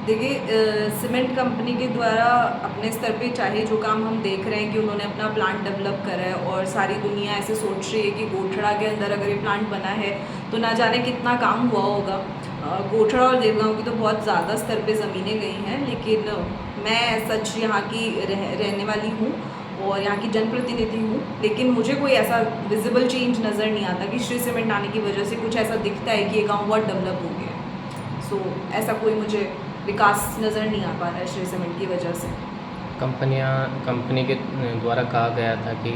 देखिए cement company के द्वारा अपने स्तर पे चाहे जो काम हम देख रहे हैं कि उन्होंने अपना प्लांट डेवलप करा है और सारी दुनिया ऐसे सोच रही है कि गोठड़ा के अंदर अगर ये प्लांट बना है तो ना जाने कितना काम हुआ होगा। गोठड़ा और देवगांव की तो बहुत ज़्यादा स्तर पे ज़मीनें गई हैं, लेकिन मैं सच यहाँ की रहने वाली हूँ और यहाँ की जनप्रतिनिधि हूँ, लेकिन मुझे कोई ऐसा विजिबल चेंज नज़र नहीं आता कि श्री सीमेंट आने की वजह से कुछ ऐसा दिखता है कि ये गाँव बहुत डेवलप हो गया है। सो ऐसा कोई मुझे विकास नज़र नहीं आ पा रहा है श्री सीमेंट की वजह से। कंपनी के द्वारा कहा गया था कि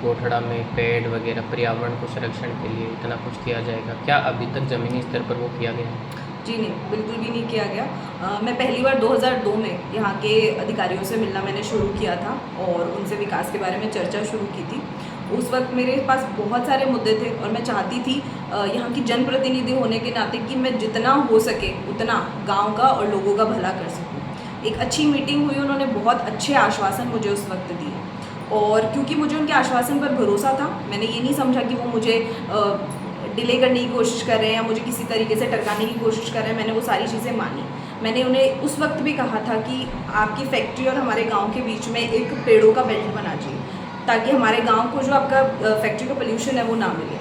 गोठड़ा में पेड़ वगैरह पर्यावरण को संरक्षण के लिए इतना कुछ किया जाएगा, क्या अभी तक ज़मीनी स्तर पर वो किया गया है? जी नहीं, बिल्कुल भी नहीं किया गया। मैं पहली बार 2002 में यहाँ के अधिकारियों से मिलना मैंने शुरू किया था और उनसे विकास के बारे में चर्चा शुरू की थी। उस वक्त मेरे पास बहुत सारे मुद्दे थे और मैं चाहती थी यहाँ की जनप्रतिनिधि होने के नाते कि मैं जितना हो सके उतना गांव का और लोगों का भला कर सकूँ। एक अच्छी मीटिंग हुई, उन्होंने बहुत अच्छे आश्वासन मुझे उस वक्त दिए और क्योंकि मुझे उनके आश्वासन पर भरोसा था, मैंने ये नहीं समझा कि वो मुझे डिले करने की कोशिश कर रहे हैं या मुझे किसी तरीके से टरकाने की कोशिश कर रहे हैं। मैंने वो सारी चीज़ें मानी। मैंने उन्हें उस वक्त भी कहा था कि आपकी फैक्ट्री और हमारे गांव के बीच में एक पेड़ों का बेल्ट बना चाहिए ताकि हमारे गांव को जो आपका फैक्ट्री का पोल्यूशन है वो ना मिले।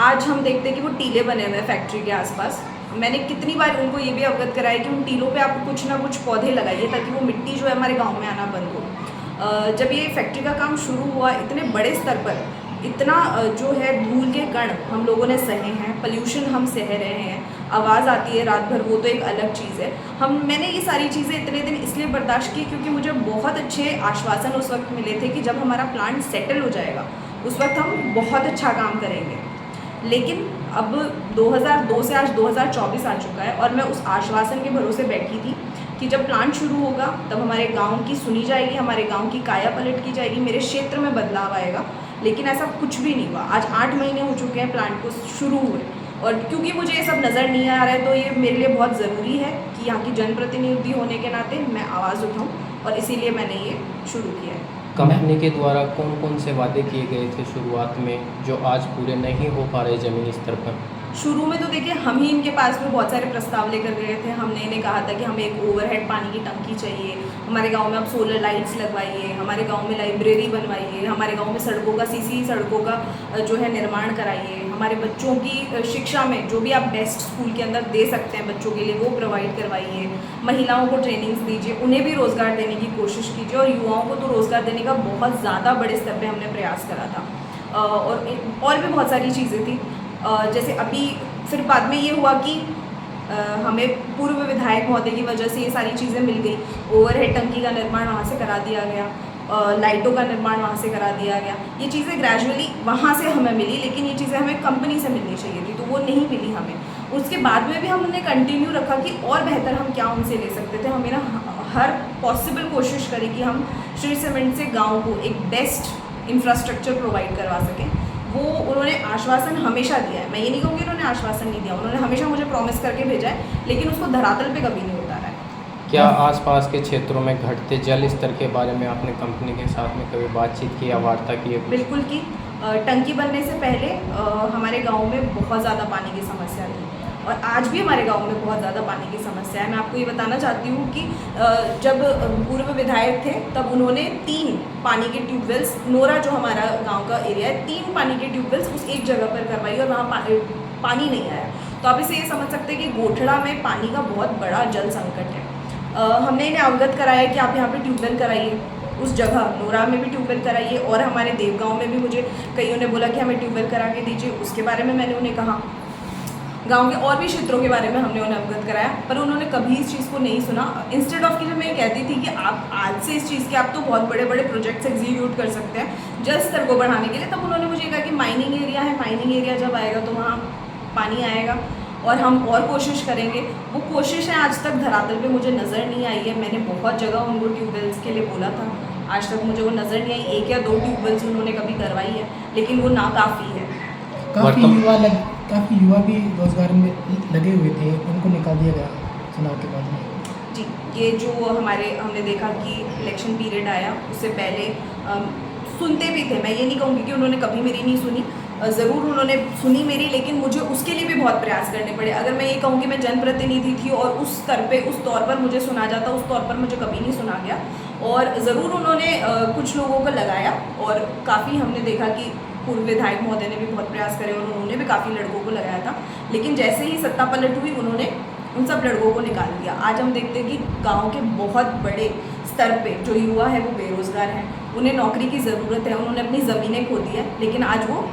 आज हम देखते हैं कि वो टीले बने हुए हैं फैक्ट्री के आसपास। मैंने कितनी बार उनको ये भी अवगत कराया कि उन टीलों पे आप कुछ ना कुछ पौधे लगाइए ताकि वो मिट्टी जो है हमारे गाँव में आना बंद हो। जब ये फैक्ट्री का काम शुरू हुआ, इतने बड़े स्तर पर इतना जो है धूल के कण हम लोगों ने सहे हैं, पोल्यूशन हम सह रहे हैं, आवाज़ आती है रात भर, वो तो एक अलग चीज़ है। मैंने ये सारी चीज़ें इतने दिन इसलिए बर्दाश्त की क्योंकि मुझे बहुत अच्छे आश्वासन उस वक्त मिले थे कि जब हमारा प्लांट सेटल हो जाएगा उस वक्त हम बहुत अच्छा काम करेंगे। लेकिन अब 2002 से आज 2024 आ चुका है और मैं उस आश्वासन के भरोसे बैठी थी कि जब प्लांट शुरू होगा तब हमारे गांव की सुनी जाएगी, हमारे गांव की काया पलट की जाएगी, मेरे क्षेत्र में बदलाव आएगा। लेकिन ऐसा कुछ भी नहीं हुआ। आज 8 महीने हो चुके हैं प्लांट को शुरू हुए और क्योंकि मुझे ये सब नज़र नहीं आ रहा है तो ये मेरे लिए बहुत ज़रूरी है कि यहाँ की जनप्रतिनिधि होने के नाते मैं आवाज़ उठाऊँ और इसीलिए मैंने ये शुरू किया है। कंपनी के द्वारा कौन कौन से वादे किए गए थे शुरुआत में जो आज पूरे नहीं हो पा रहे ज़मीनी स्तर पर? शुरू में तो देखिए हम ही इनके पास में बहुत सारे प्रस्ताव लेकर गए थे। हमने इन्हें कहा था कि हमें एक ओवरहेड पानी की टंकी चाहिए, हमारे गांव में आप सोलर लाइट्स लगवाइए, हमारे गांव में लाइब्रेरी बनवाइए, हमारे गांव में सड़कों का सीसी सड़कों का जो है निर्माण कराइए, हमारे बच्चों की शिक्षा में जो भी आप बेस्ट स्कूल के अंदर दे सकते हैं बच्चों के लिए वो प्रोवाइड करवाइए, महिलाओं को ट्रेनिंग्स दीजिए, उन्हें भी रोज़गार देने की कोशिश कीजिए और युवाओं को तो रोज़गार देने का बहुत ज़्यादा बड़े स्तर पर हमने प्रयास करा था। और भी बहुत सारी चीज़ें थी। जैसे अभी फिर बाद में ये हुआ कि हमें पूर्व विधायक महोदय की वजह से ये सारी चीज़ें मिल गई। ओवरहेड टंकी का निर्माण वहाँ से करा दिया गया, लाइटों का निर्माण वहाँ से करा दिया गया। ये चीज़ें ग्रेजुअली वहाँ से हमें मिली, लेकिन ये चीज़ें हमें कंपनी से मिलनी चाहिए थी तो वो नहीं मिली हमें। उसके बाद में भी हमने कंटिन्यू रखा कि और बेहतर हम क्या उनसे ले सकते थे। हमें ना हर पॉसिबल कोशिश करी कि हम श्री सीमेंट से गाँव को एक बेस्ट इंफ्रास्ट्रक्चर प्रोवाइड करवा सकें। वो उन्होंने आश्वासन हमेशा दिया है, मैं ये नहीं कहूँगी उन्होंने आश्वासन नहीं दिया, उन्होंने हमेशा मुझे प्रॉमिस करके भेजा है, लेकिन उसको धरातल पे कभी नहीं उतारा है। क्या आसपास के क्षेत्रों में घटते जल स्तर के बारे में आपने कंपनी के साथ में कभी बातचीत की या वार्ता की है? बिल्कुल की। टंकी बनने से पहले हमारे गाँव में बहुत ज़्यादा पानी की समस्या थी और आज भी हमारे गांव में बहुत ज़्यादा पानी की समस्या है। मैं आपको ये बताना चाहती हूँ कि जब पूर्व विधायक थे तब उन्होंने 3 पानी के ट्यूबवेल्स, नोरा जो हमारा गांव का एरिया है, 3 पानी के ट्यूबवेल्स उस एक जगह पर करवाई और वहाँ पानी नहीं आया। तो आप इसे ये समझ सकते हैं कि गोठड़ा में पानी का बहुत बड़ा जल संकट है। हमने इन्हें अवगत कराया कि आप यहाँ पर ट्यूबवेल कराइए, उस जगह नोरा में भी ट्यूबवेल कराइए और हमारे देवगांव में भी मुझे कईयों ने बोला कि हमें ट्यूबवेल करा के दीजिए। उसके बारे में मैंने उन्हें कहा। गांव के और भी क्षेत्रों के बारे में हमने उन्हें अवगत कराया, पर उन्होंने कभी इस चीज़ को नहीं सुना। इंस्टेड ऑफ कि जब मैं कहती थी कि आप आज से इस चीज़ के आप तो बहुत बड़े बड़े प्रोजेक्ट्स एग्जीक्यूट कर सकते हैं जल स्तर को बढ़ाने के लिए, तब उन्होंने मुझे कहा कि माइनिंग एरिया है, माइनिंग एरिया जब आएगा तो वहाँ पानी आएगा और हम और कोशिश करेंगे। वो कोशिश है आज तक धरातल पे मुझे नज़र नहीं आई है। मैंने बहुत जगह उनको ट्यूबवेल्स के लिए बोला था, आज तक मुझे वो नज़र नहीं आई। 1 या 2 ट्यूबवेल्स उन्होंने कभी करवाई है, लेकिन वो नाकाफ़ी है। काफ़ी युवा भी रोजगार में लगे हुए थे, उनको निकाल दिया गया चुनाव के बाद में। जी, ये जो हमने देखा कि इलेक्शन पीरियड आया उससे पहले सुनते भी थे। मैं ये नहीं कहूँगी कि उन्होंने कभी मेरी नहीं सुनी, ज़रूर उन्होंने सुनी मेरी, लेकिन मुझे उसके लिए भी बहुत प्रयास करने पड़े। अगर मैं ये कहूँ कि मैं जनप्रतिनिधि थी और उस स्तर पे उस तौर पर मुझे सुना जाता, उस तौर पर मुझे कभी नहीं सुना गया। और ज़रूर उन्होंने कुछ लोगों को लगाया, और काफ़ी हमने देखा कि पूर्व विधायक महोदय ने भी बहुत प्रयास करे और उन्होंने भी काफ़ी लड़कों को लगाया था। लेकिन जैसे ही सत्ता पलट हुई, उन्होंने उन सब लड़कों को निकाल दिया। आज हम देखते हैं कि गाँव के बहुत बड़े स्तर पे जो युवा है वो बेरोज़गार हैं, उन्हें नौकरी की ज़रूरत है, उन्होंने अपनी ज़मीनें खो दी है, लेकिन आज वो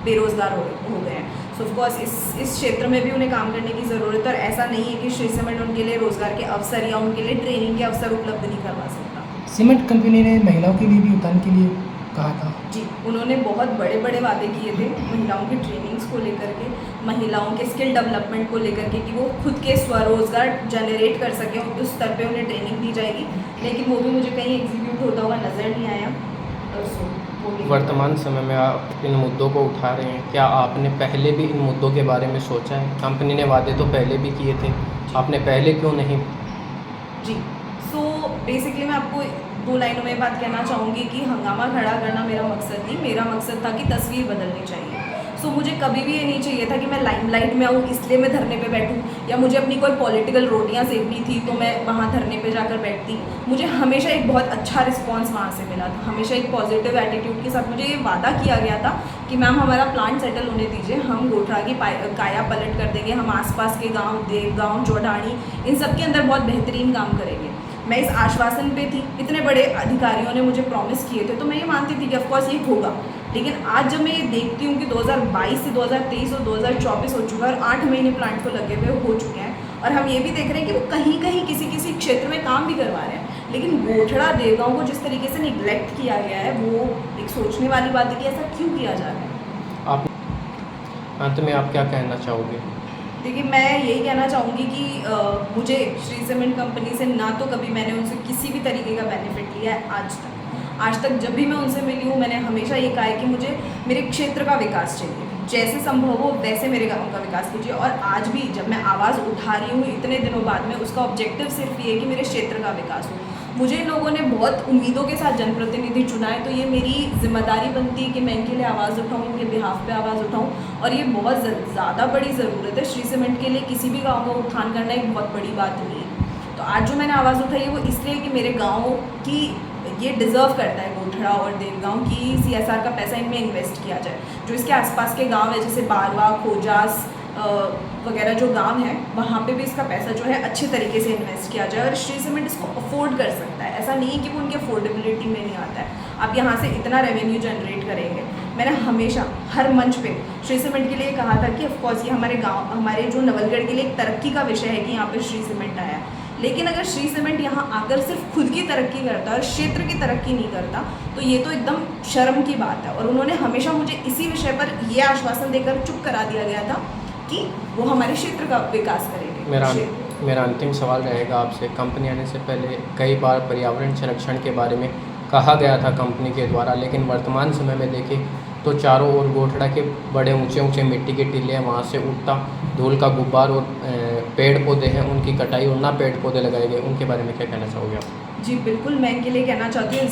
बेरोज़गार हो गए हैं। सो ऑफकोर्स इस क्षेत्र में भी उन्हें काम करने की ज़रूरत है, और ऐसा नहीं है कि श्री सीमेंट उनके लिए रोज़गार के अवसर या उनके लिए ट्रेनिंग के अवसर उपलब्ध नहीं करवा सकता। सीमेंट कंपनी ने महिलाओं के लिए भी उत्थान के लिए कहा था। जी, उन्होंने बहुत बड़े बड़े वादे किए थे महिलाओं की ट्रेनिंग्स को लेकर के, महिलाओं के स्किल डेवलपमेंट को लेकर के, कि वो खुद के स्वरोजगार जनरेट कर सकें, उस स्तर पे उन्हें ट्रेनिंग दी जाएगी, लेकिन वो भी मुझे कहीं एग्जीक्यूट होता हुआ नज़र नहीं आया। वर्तमान समय में आप इन मुद्दों को उठा रहे हैं, क्या आपने पहले भी इन मुद्दों के बारे में सोचा है? कंपनी ने वादे तो पहले भी किए थे, आपने पहले क्यों नहीं? जी, सो बेसिकली मैं आपको 2 लाइनों में बात कहना चाहूँगी कि हंगामा खड़ा करना मेरा मकसद नहीं, मेरा मकसद था कि तस्वीर बदलनी चाहिए। सो मुझे कभी भी ये नहीं चाहिए था कि मैं लाइमलाइट में आऊँ इसलिए मैं धरने पे बैठूँ, या मुझे अपनी कोई पॉलिटिकल रोटियां सेकनी थी तो मैं वहाँ धरने पे जाकर बैठती। मुझे हमेशा एक बहुत अच्छा रिस्पांस वहाँ से मिला था, हमेशा एक पॉजिटिव एटीट्यूड के साथ मुझे ये वादा किया गया था कि मैम हमारा प्लांट सेटल होने दीजिए, हम गोठरा की काया पलट कर देंगे, हम आसपास के गाँव देवगाँव जोडाणी इन सब के अंदर बहुत बेहतरीन काम करेंगे। मैं इस आश्वासन पे थी, इतने बड़े अधिकारियों ने मुझे प्रॉमिस किए थे, तो मैं ये मानती थी कि ऑफकोर्स ये होगा। लेकिन आज जब मैं ये देखती हूँ कि 2022 से 2023 और 2024 हो चुका है और 8 महीने प्लांट को लगे हुए हो चुके हैं, और हम ये भी देख रहे हैं कि वो कहीं कहीं किसी क्षेत्र में काम भी करवा रहे हैं, लेकिन गोठड़ा देवगाँव को जिस तरीके से निगलेक्ट किया गया है, वो एक सोचने वाली बात है कि ऐसा क्यों किया जा रहा है। आप अंत में आप क्या कहना चाहोगे? देखिए, मैं यही कहना चाहूँगी कि मुझे श्री सीमेंट कंपनी से ना तो कभी मैंने उनसे किसी भी तरीके का बेनिफिट लिया है आज तक जब भी मैं उनसे मिली हूँ, मैंने हमेशा ये कहा है कि मुझे मेरे क्षेत्र का विकास चाहिए, जैसे संभव हो वैसे मेरे गाँव का विकास कीजिए। और आज भी जब मैं आवाज़ उठा रही हूँ इतने दिनों बाद में, उसका ऑब्जेक्टिव सिर्फ ये है कि मेरे क्षेत्र का विकास हो। मुझे इन लोगों ने बहुत उम्मीदों के साथ जनप्रतिनिधि चुना है, तो ये मेरी जिम्मेदारी बनती है कि मैं इनके लिए आवाज़ उठाऊँ, इनके बिहाफ पे आवाज़ उठाऊँ। और ये बहुत ज़्यादा बड़ी ज़रूरत है। श्री सीमेंट के लिए किसी भी गाँव का उत्थान करना एक बहुत बड़ी बात नहीं है। तो आज जो मैंने आवाज़ उठाई है वो इसलिए कि मेरे गाँव की ये डिज़र्व करता है, गोठड़ा और देवगाँव की CSR का पैसा इनमें इन्वेस्ट किया जाए। जो इसके आसपास के गांव है जैसे बारवा, खोजास वगैरह जो गांव हैं, वहाँ पे भी इसका पैसा जो है अच्छे तरीके से इन्वेस्ट किया जाए, और श्री सीमेंट इसको अफोर्ड कर सकता है। ऐसा नहीं है कि वो उनकी अफोर्डेबिलिटी में नहीं आता है। आप यहाँ से इतना रेवेन्यू जनरेट करेंगे। मैंने हमेशा हर मंच पे श्री सीमेंट के लिए कहा था कि ऑफकोर्स ये हमारे गाँव, हमारे जो नवलगढ़ के लिए एक तरक्की का विषय है कि यहाँ पर श्री सीमेंट आया है। लेकिन अगर श्री सीमेंट यहाँ आकर सिर्फ खुद की तरक्की करता और क्षेत्र की तरक्की नहीं करता, तो ये तो एकदम शर्म की बात है। और उन्होंने हमेशा मुझे इसी विषय पर ये आश्वासन देकर चुप करा दिया गया था कि वो हमारे क्षेत्र का विकास करेंगे। मेरा अंतिम सवाल रहेगा आपसे। कंपनी आने से पहले कई बार पर्यावरण संरक्षण के बारे में कहा गया था कंपनी के द्वारा, लेकिन वर्तमान समय में देखें तो चारों ओर गोठड़ा के बड़े ऊंचे मिट्टी के टीले हैं, वहाँ से उठता धूल का गुब्बार, और पेड़ पौधे हैं उनकी कटाई और ना पेड़ पौधे लगाए गए, उनके बारे में क्या कहना चाहोगे आप? जी बिल्कुल, मैं इनके लिए कहना चाहती हूँ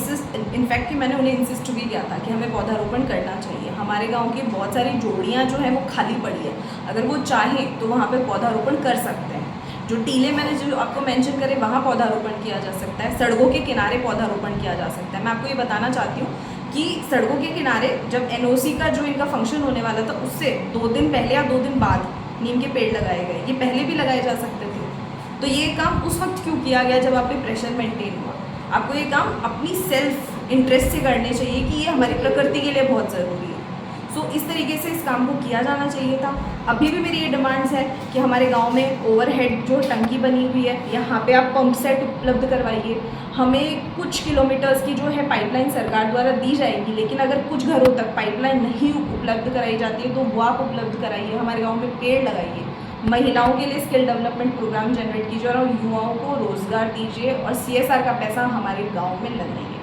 इनफैक्ट कि मैंने उन्हें इंसिस्ट भी किया था कि हमें पौधारोपण करना चाहिए। हमारे गांव की बहुत सारी जोड़ियाँ जो हैं वो खाली पड़ी है, अगर वो चाहें तो वहाँ पे पौधारोपण कर सकते हैं। जो टीले मैंने जो आपको मेंशन करे वहाँ पौधारोपण किया जा सकता है, सड़कों के किनारे पौधारोपण किया जा सकता है। मैं आपको ये बताना चाहती हूँ कि सड़कों के किनारे जब NOC का जो इनका फंक्शन होने वाला था उससे 2 दिन पहले या 2 दिन बाद नीम के पेड़ लगाए गए। ये पहले भी लगाए जा सकते थे, तो ये काम उस वक्त क्यों किया गया जब आप पे प्रेशर मेंटेन हुआ? आपको ये काम अपनी सेल्फ इंटरेस्ट से करने चाहिए कि ये हमारी प्रकृति के लिए बहुत ज़रूरी है। सो इस तरीके से इस काम को किया जाना चाहिए था। अभी भी मेरी ये डिमांड्स है कि हमारे गांव में ओवरहेड जो टंकी बनी हुई है यहाँ पे आप पंप सेट उपलब्ध करवाइए। हमें कुछ किलोमीटर्स की जो है पाइपलाइन सरकार द्वारा दी जाएगी, लेकिन अगर कुछ घरों तक पाइपलाइन नहीं उपलब्ध कराई जाती है तो वो आप उपलब्ध कराइए। हमारे गाँव में पेड़ लगाइए, महिलाओं के लिए स्किल डेवलपमेंट प्रोग्राम जनरेट कीजिए और युवाओं को रोज़गार दीजिए, और CSR का पैसा हमारे गाँव में लगाइए।